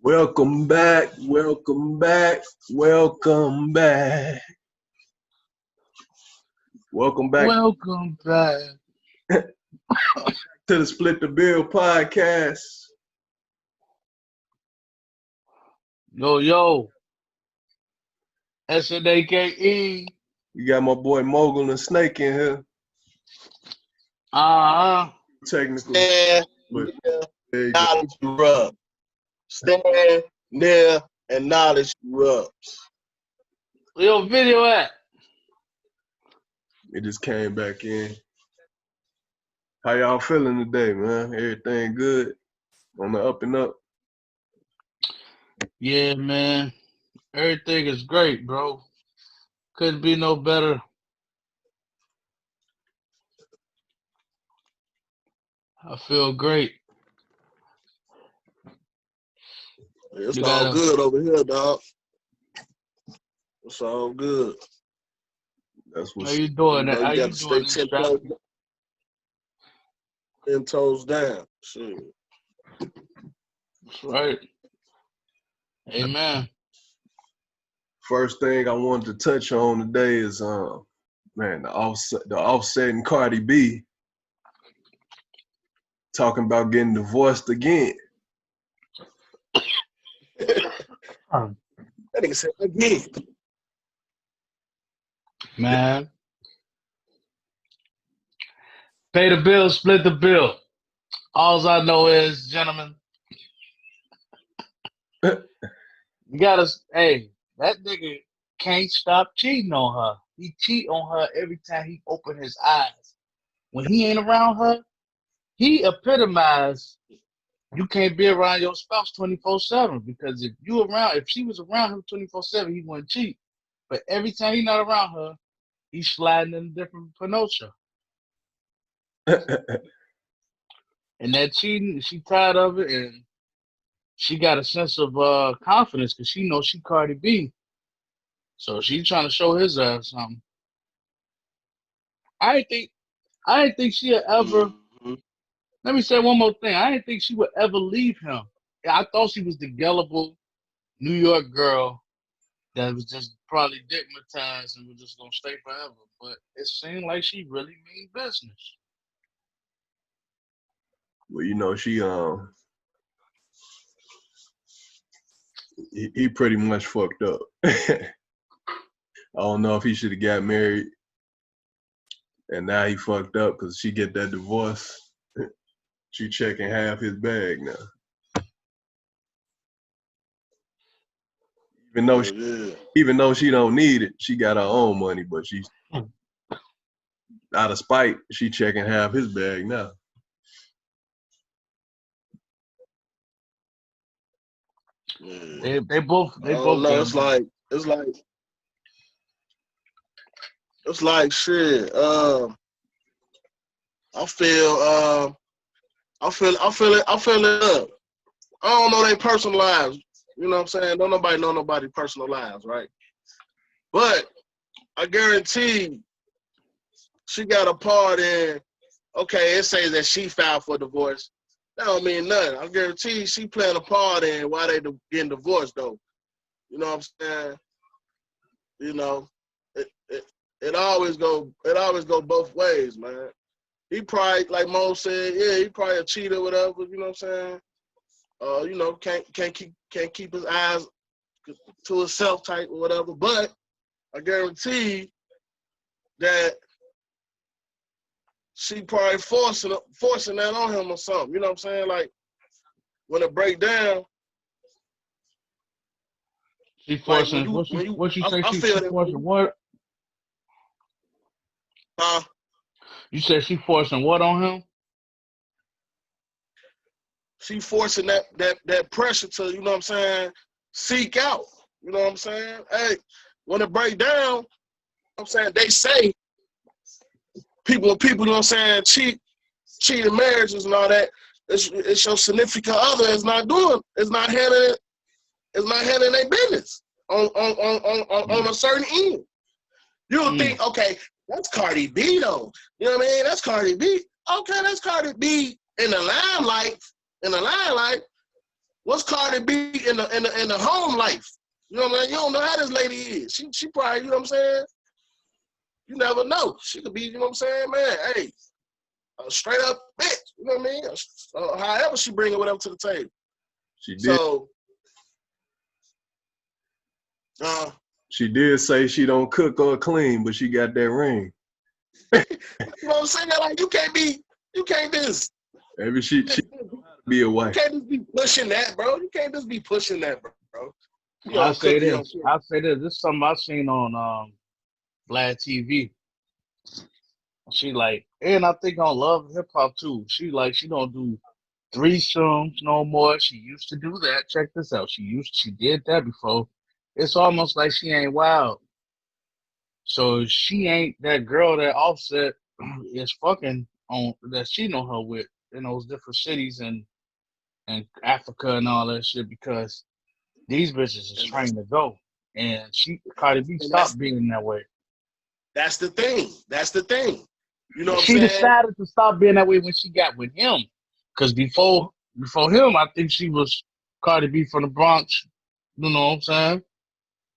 Welcome back, welcome back, welcome back. Welcome back Welcome back. to the Split the Bill podcast. Yo. SNAKE. We got my boy Mogul and Snake in here. Technical. Stand But near, there you go. knowledge erupts. Stand near and knowledge erupts. Yo, video at. It just came back in. How y'all feeling today, man? Everything good? On the up and up? Yeah, man. Everything is great, bro. Couldn't be no better. I feel great. It's You all gotta- good over here, dog. It's all good. That's How what's you doing? You How got you to stay doing? This strap? 10 toes down. Shit. That's right. Amen. first thing I wanted to touch on today is the Offset and Cardi B talking about getting divorced again. That nigga said again. Man. Pay the bill, split the bill. All I know is, gentlemen, you gotta, hey, that nigga can't stop cheating on her. He cheat on her every time he open his eyes. When he ain't around her, he epitomized you can't be around your spouse 24/7 because if she was around him 24/7, he wouldn't cheat. But every time he's not around her, he's sliding in a different Pinocha. And that cheating, she tired of it, and she got a sense of confidence because she knows she Cardi B. So she trying to show his ass something. I didn't think she'd ever. Mhm. Let me say one more thing. I didn't think she would ever leave him. I thought she was the gullible New York girl that was just probably digmatized and was just gonna stay forever. But it seemed like she really mean business. Well, he pretty much fucked up. I don't know if he should have got married, and now he fucked up because she get that divorce. She checking half his bag now. Even though she don't need it, she got her own money, but she's out of spite, she checking half his bag now. Yeah. They both No, got it's like shit. I feel it up. I don't know their personal lives. You know what I'm saying? Don't nobody know nobody's personal lives, right? But I guarantee she got a part in, okay, it says that she filed for divorce. That don't mean nothing. I guarantee she playing a part in why they getting divorced, though. You know what I'm saying? You know, it always go both ways, man. He probably, like Mo said, yeah, he probably a cheater, whatever. You know what I'm saying? Can't keep his eyes to himself type or whatever. But I guarantee that she probably forcing that on him or something. You know what I'm saying? Like when it break down. she forcing like what she say I she feel forcing what? that. You said she forcing what on him? She forcing that pressure to, you know what I'm saying, seek out. You know what I'm saying? Hey, when it break down, you know what I'm saying, they say people, you know what I'm saying, cheating marriages and all that, it's your significant other is not handling their business on a certain end. You'll think, okay, that's Cardi B though. You know what I mean? That's Cardi B. Okay, that's Cardi B in the limelight. What's Cardi B in the home life? You know what I mean? You don't know how this lady is. She probably, you know what I'm saying? You never know. She could be, you know what I'm saying, man, hey, a straight up bitch. You know what I mean? However she bring it whatever to the table. She did. So, she did say she don't cook or clean, but she got that ring. You know what I'm saying? Like, you can't just. Maybe she be a wife. You can't just be pushing that, bro. You can't just be pushing that, bro. I'll say this. This is something I seen on Vlad TV. She like, and I think on Love Hip Hop too. She like, she don't do threesomes no more. She used to do that. Check this out. She did that before. It's almost like she ain't wild. So she ain't that girl that Offset is fucking on, that she know her with in those different cities and Africa and all that shit, because these bitches is trying to go. And Cardi B stopped being that way. That's the thing. You know what I'm saying? She decided to stop being that way when she got with him. Because before him, I think she was Cardi B from the Bronx. You know what I'm saying?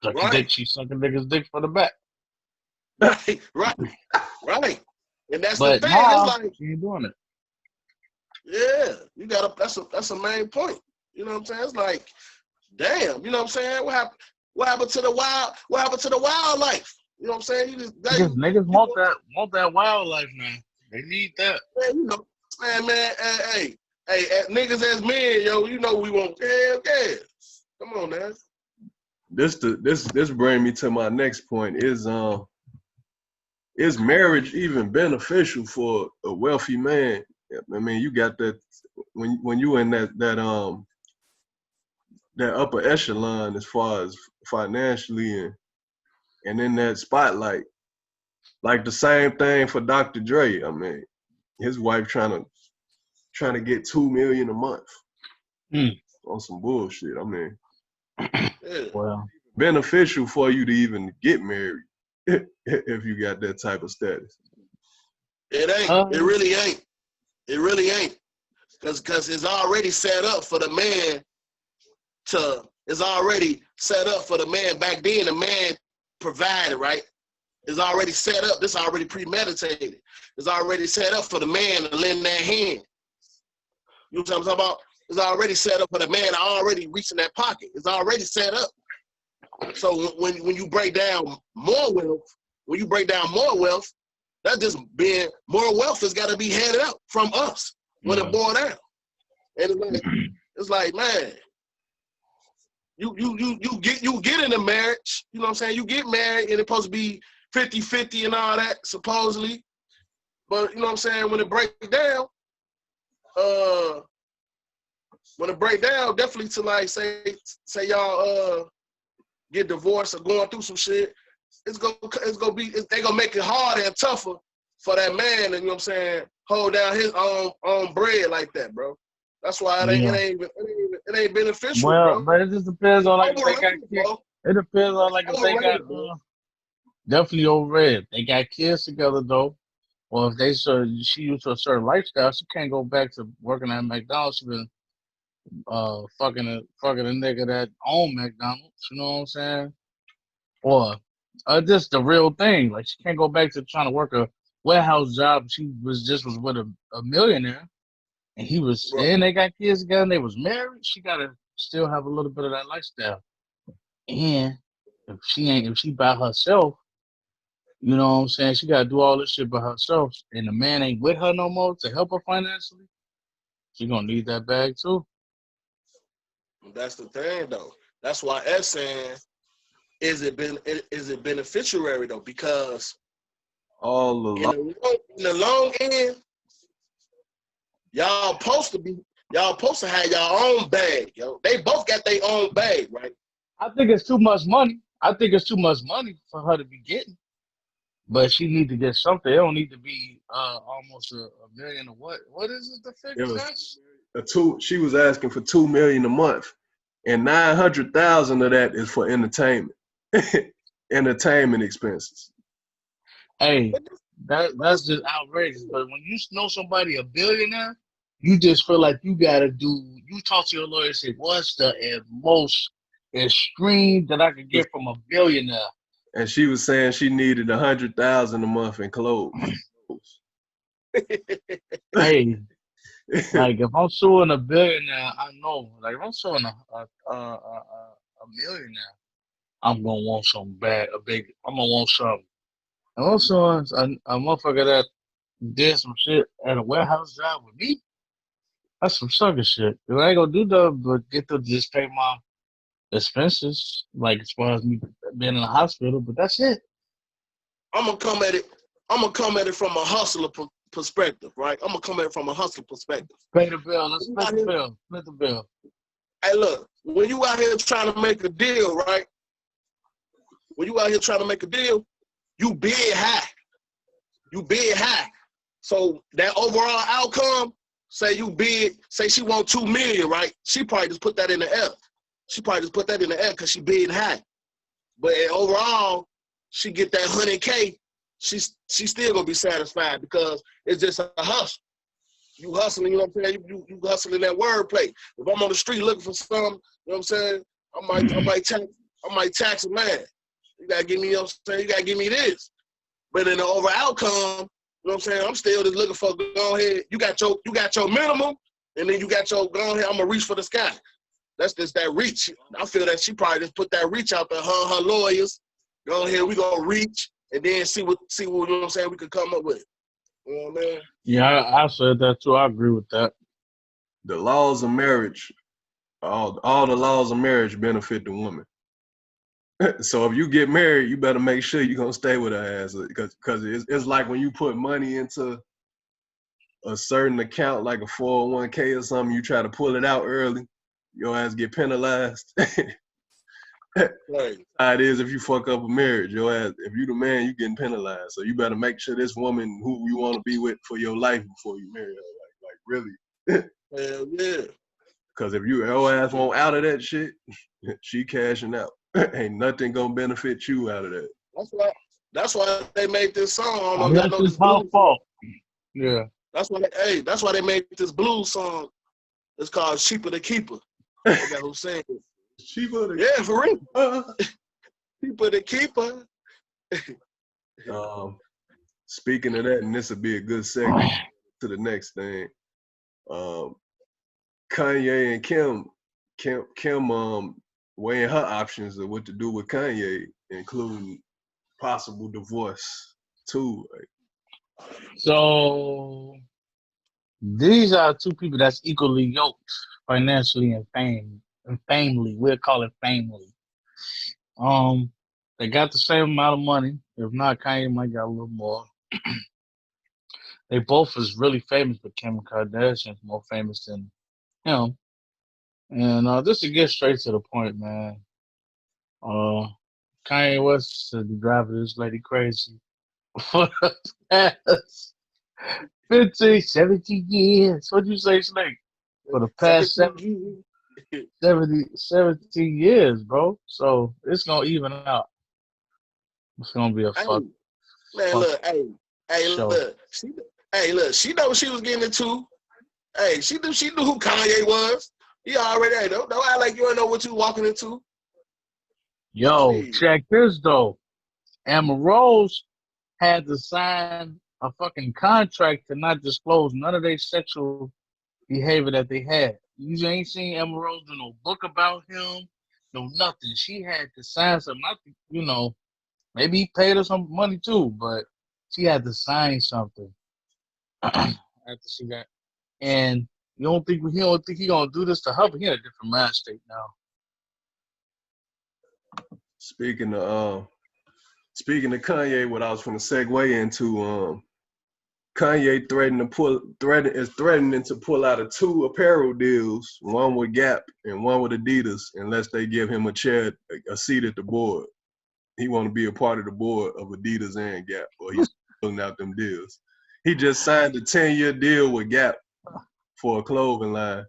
Right. She sucking niggas' dick for the back. Right. And that's but the thing. Now, it's like, she ain't doing it. Yeah, you gotta. That's a main point. You know what I'm saying? It's like, damn. You know what I'm saying? What happened to the wild? What happened to the wildlife? You know what I'm saying? Niggas want that wildlife now. They need that. Man, you know, man, hey, niggas as men, yo, you know we want. Yeah. Come on, man. This bring me to my next point. Is marriage even beneficial for a wealthy man? I mean, you got that when you in that upper echelon as far as financially and in that spotlight. Like the same thing for Dr. Dre. I mean, his wife trying to get $2 million a month on some bullshit. I mean, well, beneficial for you to even get married if you got that type of status. It ain't. It really ain't. It really ain't. Because it's already set up for the man it's already set up for the man. Back then, the man provided, right? It's already set up. This already premeditated. It's already set up for the man to lend that hand. You know what I'm talking about? It's already set up for the man to already reach in that pocket. It's already set up. So when you break down more wealth, that's just being more wealth has got to be handed out from us when it boils down. And it's like, man, you get in a marriage, you know what I'm saying? You get married and it's supposed to be 50-50 and all that, supposedly. But you know what I'm saying, when it breaks down, definitely to like say y'all get divorced or going through some shit, they gonna make it harder and tougher for that man, and you know what I'm saying, hold down his own bread like that, bro. That's why it ain't beneficial, well, bro. but it just depends on like if they got kids. It depends on like if they got definitely overrated. They got kids together though. Or if she used to a certain lifestyle, she can't go back to working at McDonald's. She been fucking a nigga that own McDonald's. You know what I'm saying? Or just the real thing. Like she can't go back to trying to work a warehouse job. She was with a millionaire, and he was, and they got kids together. And they was married. She gotta still have a little bit of that lifestyle. And if she by herself, you know what I'm saying, she gotta do all this shit by herself, and the man ain't with her no more to help her financially, she gonna need that bag too. That's the thing though. That's why S saying, is it beneficiary though? Because in the long end, y'all supposed to have your own bag, yo. They both got their own bag, right? I think it's too much money. For her to be getting. But she need to get something. It don't need to be almost a million or what? What is it? The figure? She was asking for $2 million a month, and $900,000 of that is for entertainment, entertainment expenses. Hey, that's just outrageous. But when you know somebody a billionaire, You just feel like you gotta do. You talk to your lawyer and say, "What's the most extreme that I could get from a billionaire?" And she was saying she needed 100,000 a month in clothes. Hey, like if I'm suing a billionaire, I know. Like if I'm suing a millionaire, I'm gonna want something bad, a big. I'm gonna want something. And also, a motherfucker that did some shit at a warehouse job with me, that's some sucker shit. 'Cause I ain't gonna do that, but get to just pay my expenses, like as far as me being in the hospital, but that's it. I'm gonna come at it. I'm gonna come at it from a hustler perspective, right? I'm gonna come at it from a hustler perspective. Pay the bill. Let's You split out the here- bill. Split the bill. Hey, look, when you out here trying to make a deal, right? When you out here trying to make a deal, you bid high. You bid high. So that overall outcome, say you bid, say she want 2 million, right? She probably just put that in the air. She probably just put that in the air because she bid high. But overall, she get that 100K, she's still gonna be satisfied because it's just a hustle. You hustling, you know what I'm saying? You hustling that wordplay. If I'm on the street looking for something, you know what I'm saying? I might tax a man. You gotta give me, you know what I'm saying? You gotta give me this. But in the over outcome, you know what I'm saying? I'm still just looking for go ahead. You got your minimum, and then you got your go ahead. I'm gonna reach for the sky. That's just that reach. I feel that she probably just put that reach out there. Her lawyers. Go ahead, we gonna reach and then see what you know what I'm saying we could come up with. You know what I mean? Yeah, I said that too. I agree with that. The laws of marriage, all the laws of marriage benefit the woman. So if you get married, you better make sure you're gonna stay with her ass, because it's like when you put money into a certain account, like a 401k or something, you try to pull it out early, your ass get penalized. Right. How it is if you fuck up a marriage, your ass, if you the man, you getting penalized. So you better make sure this woman who you want to be with for your life before you marry her, like really. Hell yeah. Because if your ass won't out of that shit, she cashing out. Ain't nothing gonna benefit you out of that. That's why they made this song. I don't know if y'all Unless know it's this her blues. fault. Yeah. That's why they made this blues song. It's called Cheaper to Keeper. They got who sing it. Cheaper to Yeah, for real. Cheaper to Keeper. Speaking of that, and this would be a good segue to the next thing. Kanye and Kim weighing her options of what to do with Kanye, including possible divorce too. So these are two people that's equally yoked financially and famely. We'll call it family. They got the same amount of money. If not, Kanye might got a little more. They both is really famous, but Kim Kardashian's more famous than him. And just to get straight to the point, man. Uh, Kanye West is driving this lady crazy for the past 15, 17 years. What'd you say, Snake? For the past 17 years, bro. So it's gonna even out. It's gonna be a Hey, fuck man, look, hey, show. look. She know what she was getting into. Hey, she knew who Kanye was. He already, hey, don't act like you don't know what you walking into. Yo, Hey, check this though. Amber Rose had to sign a fucking contract to not disclose none of their sexual behavior that they had. You ain't seen Amber Rose do no book about him, no nothing. She had to sign something. Maybe he paid her some money too, but she had to sign something after she got. And he don't think he gonna do this to her, but he in a different mind state now. Speaking of Kanye, what I was going to segue into, Kanye threatening to pull out of 2 apparel deals, one with Gap and one with Adidas, unless they give him a seat at the board. He want to be a part of the board of Adidas and Gap, or he's pulling out them deals. He just signed a 10-year deal with Gap for a clothing line,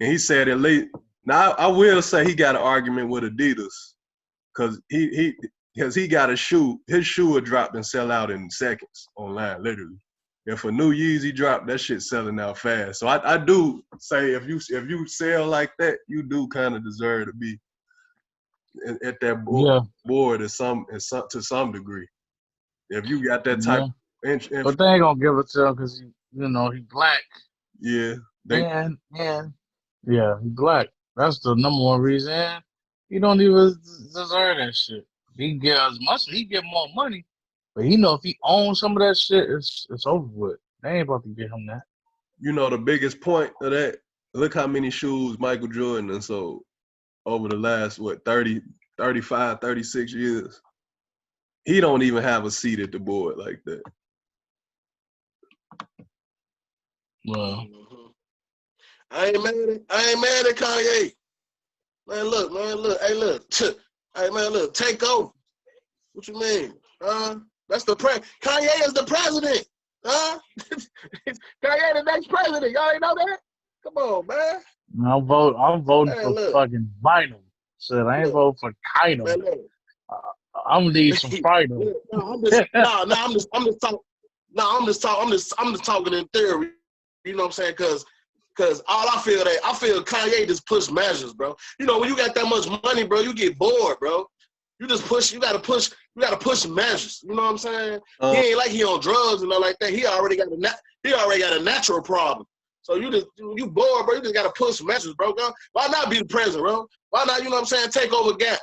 and he said at least. Now I will say he got an argument with Adidas, because he got a shoe. His shoe would drop and sell out in seconds online, literally. if a new Yeezy drop, that shit selling out fast. So I do say if you sell like that, you do kind of deserve to be at that board to some degree. If you got that type of but they ain't gonna give it to him because he black. Yeah. And yeah, he black. That's the number one reason. He don't even deserve that shit. He get as much, he get more money, but if he owns some of that shit, it's over with. They ain't about to get him that. The biggest point of that, look how many shoes Michael Jordan done sold over the last, 30, 35, 36 years. He don't even have a seat at the board like that. Well, I ain't mad at Kanye. Man, look. Hey, look. Hey, man, look. Take over. What you mean? That's the Kanye is the president. Kanye the next president. Y'all ain't know that? Come on, man. I'm voting for fucking Biden. Said I ain't voting for Kanye. I'm gonna need some Biden. I'm just talking in theory. You know what I'm saying? Cause all I feel Kanye just push measures, bro. When you got that much money, bro, you get bored, bro. You gotta push measures. You know what I'm saying? He ain't like he on drugs and all like that. He already got a natural problem. So you bored, bro. You just gotta push measures, bro. Why not be the president, bro? Why not, you know what I'm saying, take over Gap?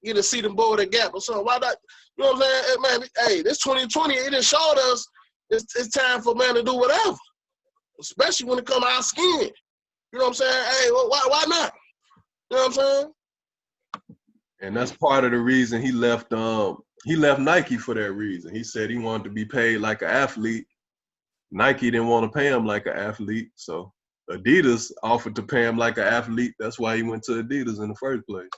Get a seat and board at Gap or something. Why not? You know what I'm saying? Man, hey, this 2020, it just showed us it's time for man to do whatever. Especially when it comes to our skin. You know what I'm saying? Hey, why not? You know what I'm saying? And that's part of the reason he left Nike for that reason. He said he wanted to be paid like an athlete. Nike didn't want to pay him like an athlete, so Adidas offered to pay him like an athlete. That's why he went to Adidas in the first place.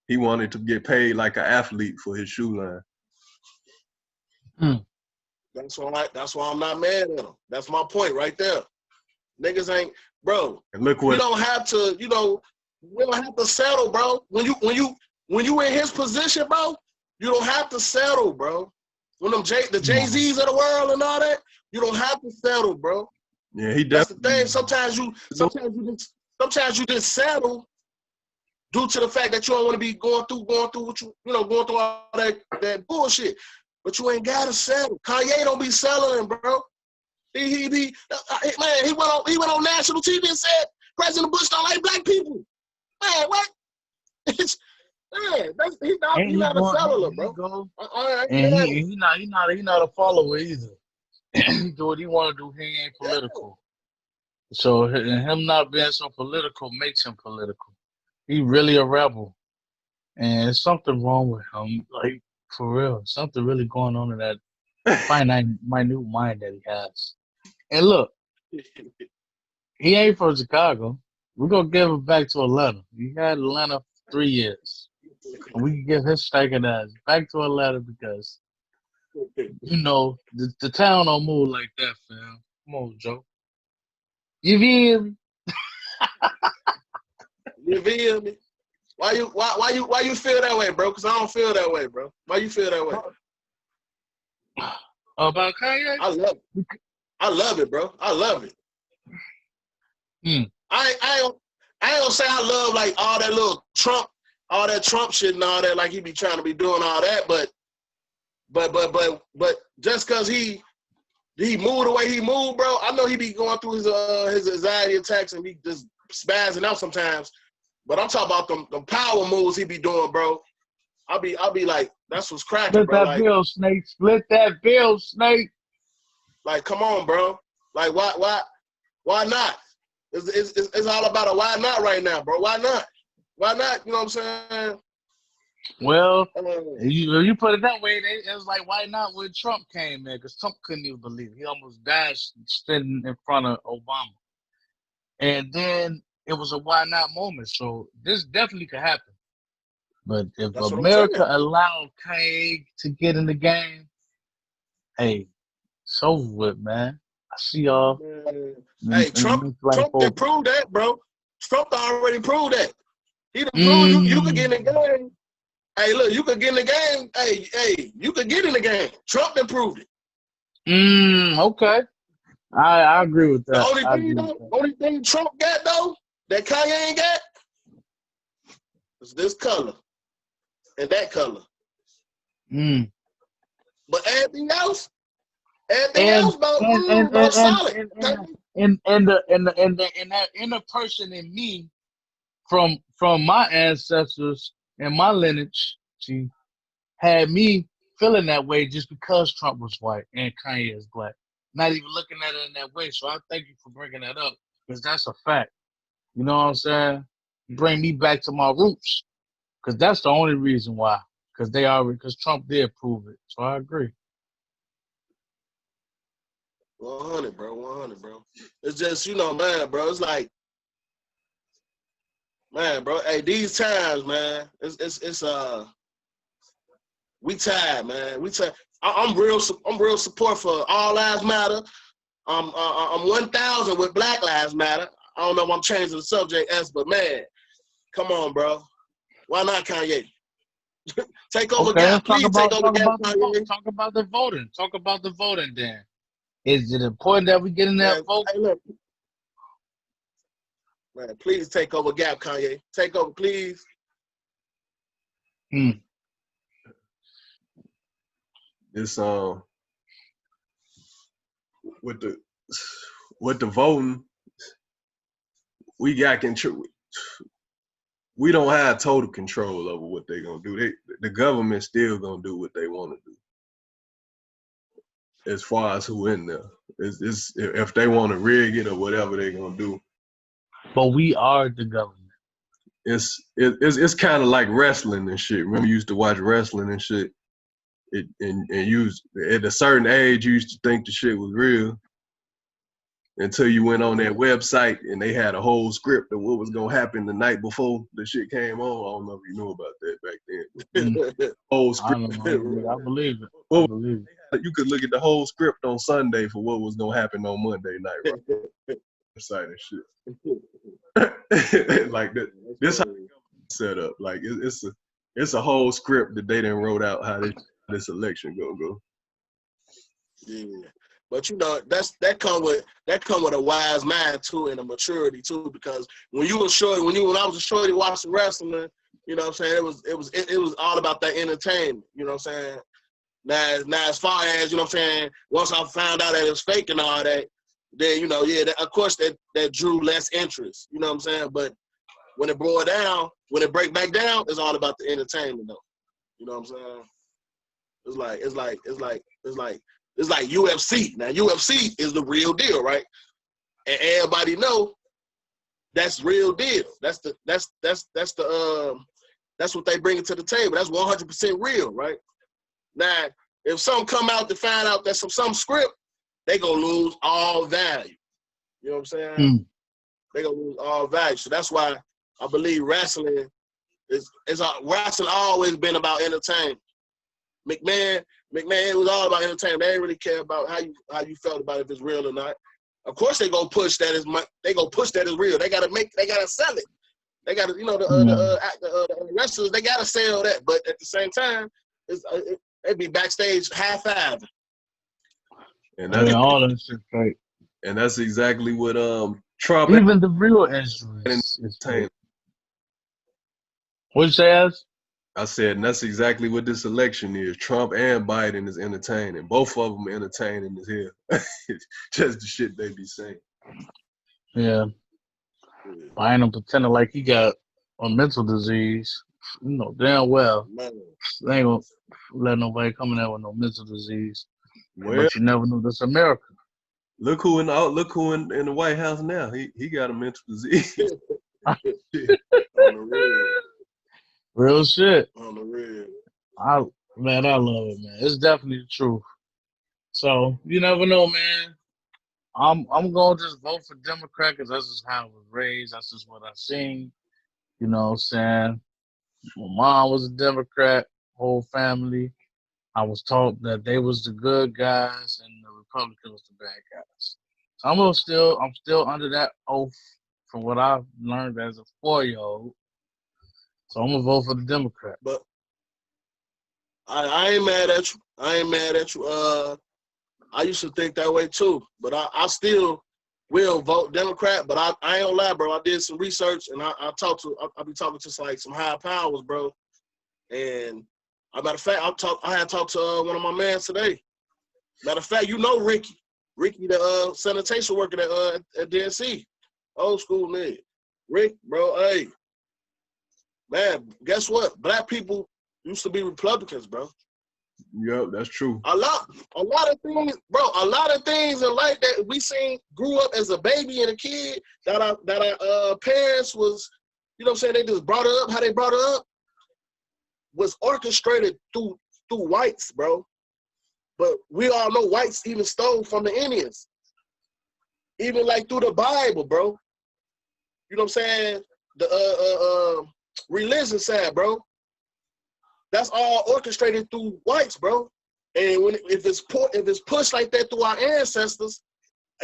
He wanted to get paid like an athlete for his shoe line. That's why I'm not mad at him. That's my point right there. Niggas ain't, bro. And look we don't have to, we don't have to settle, bro. When you in his position, bro, you don't have to settle, bro. When the Jay-Z's of the world and all that, you don't have to settle, bro. Yeah, he That's the definitely. thing. Sometimes you just settle due to the fact that you don't want to be going through what going through all that bullshit. But you ain't gotta settle. Kanye don't be settling, bro. He went on national TV and said President Bush don't like black people. Man, what? He's not a settler, bro. He's not a follower either. He do what he want to do. He ain't political. So him not being so political makes him political. He really a rebel, and there's something wrong with him. Like for real, something really going on in that finite, minute mind that he has. And look, he ain't from Chicago. We're gonna give him back to Atlanta. He had Atlanta for 3 years. And we can give his stinking ass back to Atlanta because the town don't move like that, fam. Come on, Joe. You feel me? You feel me? Why you feel that way, bro? Because I don't feel that way, bro. Why you feel that way? About Kanye? I love it, bro. I love it. I ain't gonna say I love like all that little Trump, all that Trump shit and all that, like he be trying to be doing all that, but just cause he moved the way he moved, bro, I know he be going through his anxiety attacks and be just spazzing out sometimes. But I'm talking about them power moves he be doing, bro. I'll be like, that's what's cracking, bro. Split that bill, Snake. Like, come on, bro. Like, why not? It's all about a why not right now, bro. Why not? Why not? You know what I'm saying? Well, you put it that way, it was like, why not when Trump came in? Because Trump couldn't even believe it. He almost died standing in front of Obama. And then it was a why not moment. So this definitely could happen. But if America allowed Kanye to get in the game, hey, it's over with, man. I see y'all. Hey, Trump done proved that, bro. Trump already proved that. He done proved you could get in the game. Hey, look, you could get in the game. Hey, you could get in the game. Trump done proved it. Okay. I agree with The that. only I thing agree with though, that. only thing Trump got though, that Kanye ain't got, is this color and that color. Mm. But everything And else, bro, and and bro, and and solid. and and Okay? and that inner person in me from my ancestors and my lineage, see, had me feeling that way just because Trump was white and Kanye is black. Not even looking at it in that way. So I thank you for bringing that up because that's a fact. You know what I'm saying? Bring me back to my roots because that's the only reason why. Because Trump did prove it. So I agree. 100, bro, 100, bro. It's just, man, bro. It's like, man, bro. Hey, these times, man. It's we tired, man. We tired. I'm real support for all lives matter. I'm 1,000 with Black Lives Matter. I don't know if I'm changing the subject, but man, come on, bro. Why not Kanye? Take over Okay, Gap, let's please take over talk Gap, about the vote. Kanye. Talk about the voting. Talk about the voting then. Is it important that we get in that Man, vote? hey, look, man, please take over Gap, Kanye. Take over, please. This with the voting, we got control. We don't have total control over what they're gonna do. The government still gonna do what they want to do. As far as who in there, it's if they want to rig it or whatever they're gonna do. But we are the government. It's kind of like wrestling and shit. Remember, you used to watch wrestling and shit. And at a certain age, you used to think the shit was real until you went on their website and they had a whole script of what was gonna happen the night before the shit came on. I don't know if you knew about that back then. Whole I script. don't know. I believe it. I believe it. You could look at the whole script on Sunday for what was gonna happen on Monday night, right? Site and shit. Like that. This how it's set up. Like it's a whole script that they done wrote out how this election gonna go. Yeah, but that come with a wise mind too and a maturity too. Because when I was a shorty watching wrestling, you know what I'm saying, it was all about that entertainment. You know what I'm saying. Now as far as, you know what I'm saying, once I found out that it was fake and all that, then of course that drew less interest. You know what I'm saying. But when it break back down, it's all about the entertainment though. You know what I'm saying. It's like UFC. Now UFC is the real deal, right? And everybody know that's real deal. That's what they bring to the table. That's 100% real, right? Now, if some come out to find out that some script, they gonna lose all value. You know what I'm saying? They gonna lose all value. So that's why I believe wrestling wrestling always been about entertainment. McMahon, it was all about entertainment. They didn't really care about how you felt about if it's real or not. Of course, they gonna push that as real. They gotta sell it. They gotta, the wrestlers, they gotta sell that. But at the same time, they be backstage high-fiving. And All that shit fake. And that's exactly what Trump. Even the real injuries is fake. What you say, Az? I said, and that's exactly what this election is. Trump and Biden is entertaining. Both of them entertaining as hell. Just the shit they be saying. Yeah. Biden pretending like he got a mental disease. You know damn well. They ain't gonna let nobody come in there with no mental disease. Well, but you never knew this America. Look who in the White House now. He got a mental disease. On the real. Real shit. On the real. I love it, man. It's definitely the truth. So you never know, man. I'm gonna just vote for Democrat because that's just how I was raised. That's just what I seen. You know what I'm saying? My mom was a Democrat, whole family. I was taught that they was the good guys and the Republicans was the bad guys. So I'm still under that oath from what I've learned as a 4-year-old. So I'm gonna vote for the Democrat. But I ain't mad at you. I used to think that way too, but I still will vote Democrat. But I ain't gonna lie, bro. I did some research and I be talking to like some high powers, bro. And matter of fact, I had talked to one of my mans today. Matter of fact, you know Ricky, the sanitation worker at DNC, old school nigga. Rick, bro, hey, man, guess what? Black people used to be Republicans, bro. Yep, that's true. A lot of things, bro. A lot of things in life that we seen grew up as a baby and a kid that our parents was, you know what I'm saying, they just brought her up how they brought her up was orchestrated through whites, bro. But we all know whites even stole from the Indians. Even like through the Bible, bro. You know what I'm saying? The religion side, bro. That's all orchestrated through whites, bro. And if it's pushed like that through our ancestors,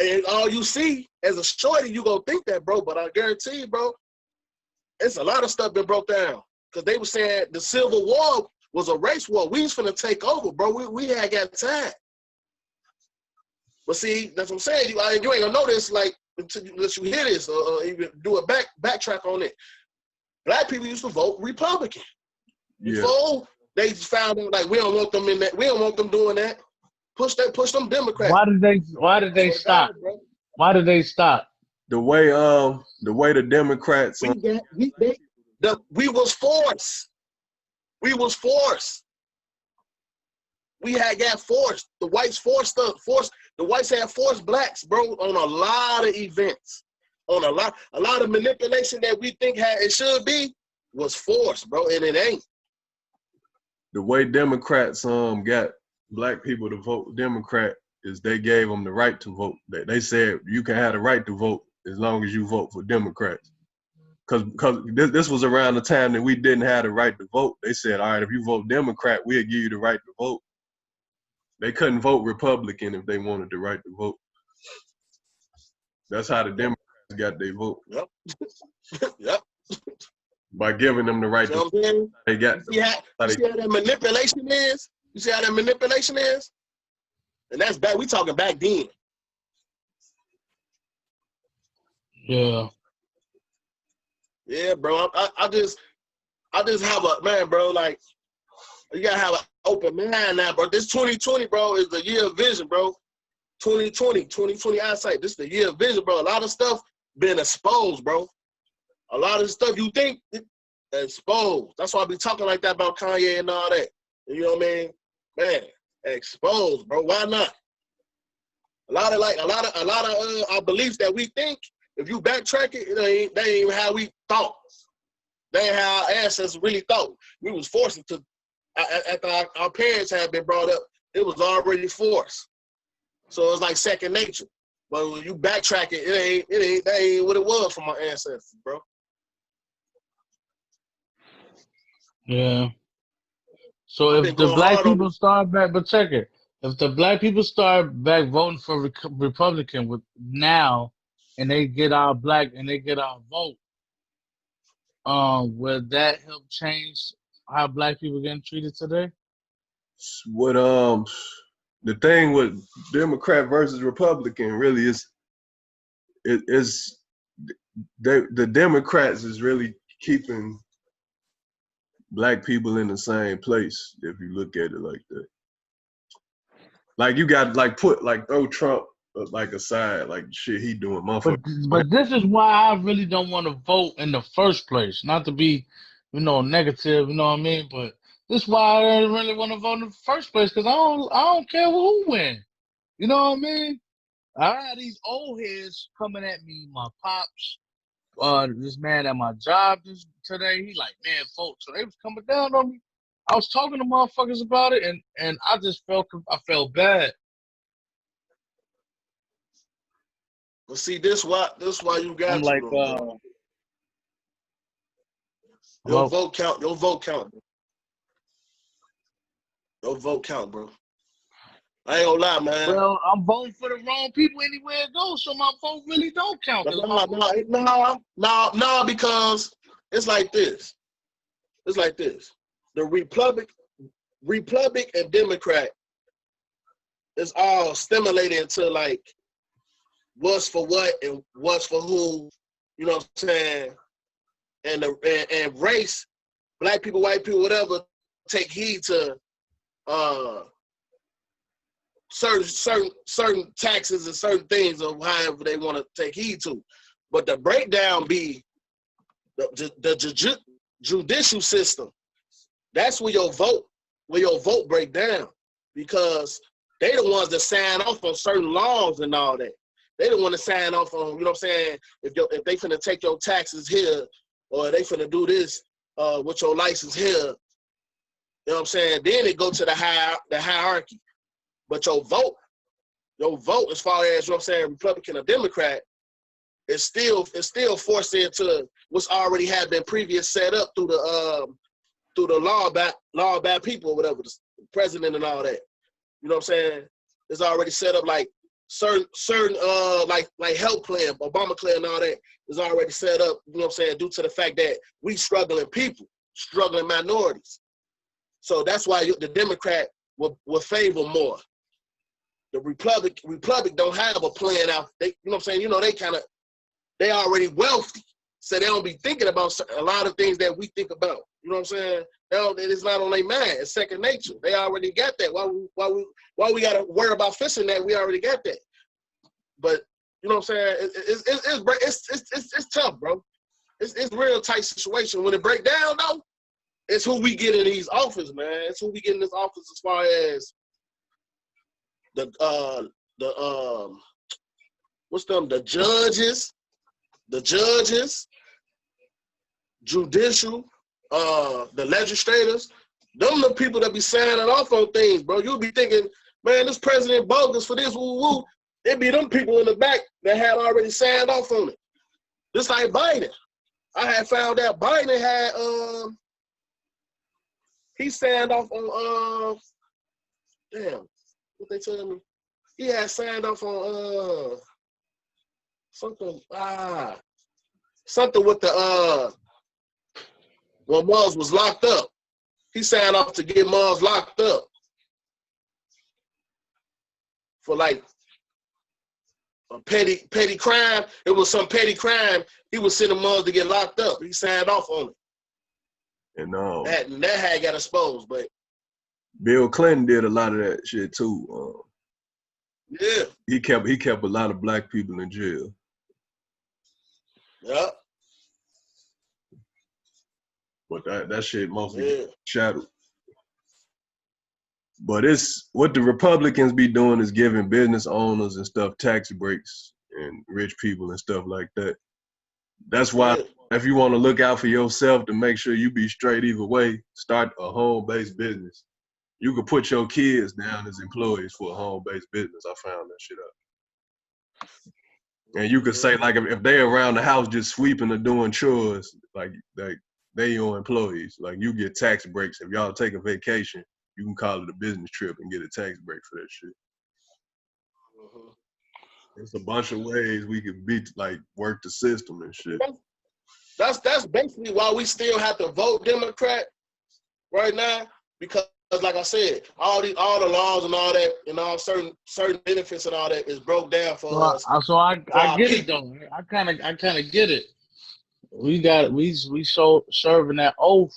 and all you see as a shorty, you gonna think that, bro. But I guarantee you, bro, it's a lot of stuff been broke down. Because they were saying the Civil War was a race war. We was finna take over, bro. We had got time. But see, that's what I'm saying. You ain't gonna know this like unless you hear this or even do a backtrack on it. Black people used to vote Republican. Before they found out like we don't want them in that. We don't want them doing that. Push them Democrats. Why did they stop? Why did they stop? The way the Democrats we was forced. We was forced. We had got forced. The whites forced us. The whites had forced blacks, bro, on a lot of events. On a lot of manipulation that we think it should be was forced, bro, and it ain't. The way Democrats got black people to vote Democrat is they gave them the right to vote. They said you can have the right to vote as long as you vote for Democrats. Because this was around the time that we didn't have the right to vote. They said, all right, if you vote Democrat, we'll give you the right to vote. They couldn't vote Republican if they wanted the right to vote. That's how the Democrats got their vote. Yep. Yep. By giving them the right to vote. They got. You see how that manipulation is? You see how that manipulation is? And that's back. We talking back then. Yeah. Yeah, bro. I just have a man, bro. Like you gotta have an open mind now, bro. This 2020, bro, is the year of vision, bro. 2020 eyesight. This is the year of vision, bro. A lot of stuff been exposed, bro. A lot of stuff you think exposed. That's why I be talking like that about Kanye and all that. You know what I mean? Man, exposed, bro. Why not? A lot of our beliefs that we think, if you backtrack it, they ain't how we thought. They ain't how our ancestors really thought. We was forced to, after our parents had been brought up, it was already forced. So it's like second nature. But when you backtrack it, that ain't what it was from our ancestors, bro. Yeah. So if the black people start back, but check it. If the black people start back voting for Republican with now, and they get our vote, will that help change how black people getting treated today? What the thing with Democrat versus Republican really is the Democrats is really keeping black people in the same place if you look at it like that. Like you got throw Trump like aside, like shit he doing, motherfucker. But this is why I really don't want to vote in the first place. Not to be, negative, you know what I mean? But this is why I don't really want to vote in the first place, because I don't care who win. You know what I mean? I had these old heads coming at me, my pops, this man at my job today, he like, man, folks, so they was coming down on me. I was talking to motherfuckers about it, and I just felt bad. Well, see, this why you got I'm like, your vote count. Your vote count, bro. I ain't gonna lie, man. Well, I'm voting for the wrong people anywhere it goes, so my vote really don't count. No, because it's like this. It's like this. The Republic and Democrat it's all stimulated into like what's for what and what's for who, you know what I'm saying? And race, black people, white people, whatever, take heed to certain taxes and certain things of however they want to take heed to. But the breakdown be the judicial system. That's where your vote break down, because they the ones that sign off on certain laws and all that. They the one that sign off on, you know what I'm saying, if they finna take your taxes here, or they finna do this with your license here, you know what I'm saying? Then it go to the hierarchy. But your vote as far as, you know what I'm saying, Republican or Democrat, it's still forced into what's already had been previous set up through the law about people or whatever, the president and all that. You know what I'm saying? It's already set up like certain like health plan, Obamacare and all that is already set up, you know what I'm saying, due to the fact that we struggling people, struggling minorities. So that's why the Democrat will favor more. The Republic don't have a plan out. They, you know what I'm saying? You know, they already wealthy, so they don't be thinking about a lot of things that we think about. You know what I'm saying? It's not on their mind. It's second nature. They already got that. Why we gotta worry about fixing that? We already got that. But you know what I'm saying? It's tough, bro. It's real tight situation. When it break down though, it's who we get in these office, man. It's who we get in this office as far as the judges, judicial, the legislators. Them the people that be signing off on things, bro. You'll be thinking, man, this president bogus for this, woo woo. It be them people in the back that had already signed off on it. Just like Biden. I had found out Biden had he signed off on damn, what they telling me? He had signed off on something with the when Mars was locked up. He signed off to get Mars locked up for like a petty crime. It was some petty crime. He was sending Mars to get locked up. He signed off on it. And that had got exposed, but Bill Clinton did a lot of that shit too. Yeah. He kept a lot of black people in jail. Yeah. But that shit mostly shadowed. But it's what the Republicans be doing is giving business owners and stuff tax breaks and rich people and stuff like that. That's why if you want to look out for yourself to make sure you be straight either way, start a home-based business. You could put your kids down as employees for a home-based business. I found that shit out. And you could say, like, if they around the house just sweeping or doing chores, like they your employees. Like, you get tax breaks. If y'all take a vacation, you can call it a business trip and get a tax break for that shit. Mm-hmm. There's a bunch of ways we could work the system and shit. That's basically why we still have to vote Democrat right now, because like I said, all the laws and all that and all certain benefits and all that is broke down for us. So I get it though. I kind of get it. We serving that oath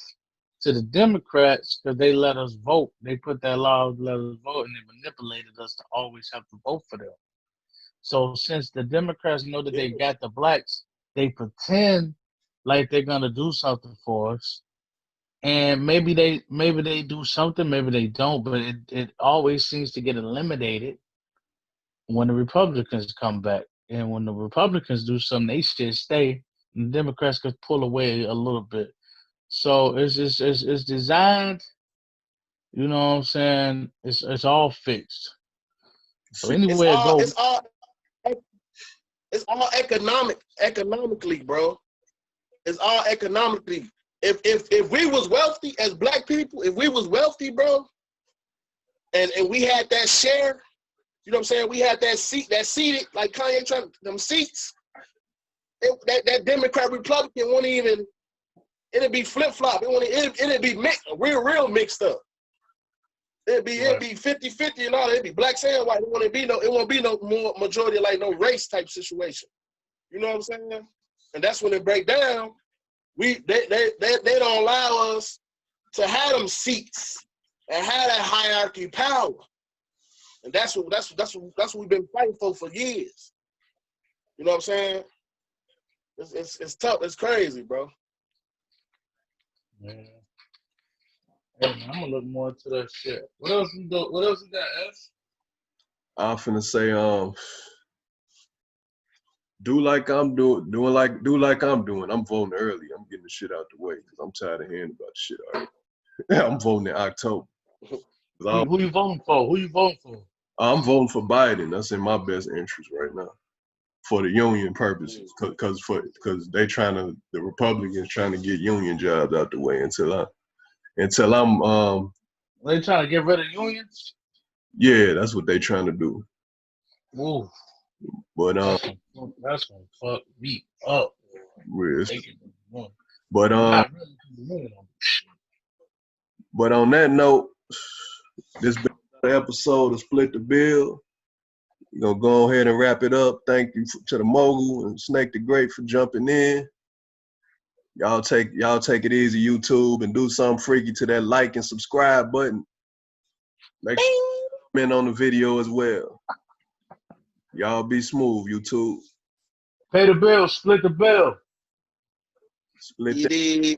to the Democrats because they let us vote. They put that law to let us vote, and they manipulated us to always have to vote for them. So since the Democrats know that they got the blacks, they pretend like they're gonna do something for us. And maybe they do something, maybe they don't, but it always seems to get eliminated when the Republicans come back. And when the Republicans do something, they should stay, and the Democrats could pull away a little bit. So it's designed, you know what I'm saying? It's all fixed. So anywhere it goes, it's all economically, bro. It's all economically. If we was wealthy as black people, if we was wealthy, bro, and we had that share, you know what I'm saying? We had that seated, like Kanye trying them seats. That Democrat Republican won't even. It'd be flip flop. It'd be mixed, real mixed up. It'd be 50-50 and all. It'd be blacks and white. It won't be no more majority like no race type situation. You know what I'm saying? And that's when it break down. They don't allow us to have them seats and have that hierarchy power. And that's what we've been fighting for years. You know what I'm saying? It's tough. It's crazy, bro. Man. Hey, man, I'm gonna look more into that shit. What else you got? What else you got, S? I'm finna say, do like I'm doing. I'm voting early. I'm getting the shit out the way because I'm tired of hearing about the shit already. I'm voting in October. Who you voting for? Who you voting for? I'm voting for Biden. That's in my best interest right now, for the union purposes, because the Republicans trying to get union jobs out the way until I'm They trying to get rid of unions? yeah, that's what they trying to do. Ooh, But that's gonna fuck me up. But on that note, this been another episode of Split the Bill. We're gonna go ahead and wrap it up. Thank you to the Mogul and Snake the Great for jumping in. Y'all take it easy, YouTube, and do something freaky to that like and subscribe button. Make sure you comment on the video as well. Y'all be smooth, YouTube. Pay the bill, split the bill. Split that.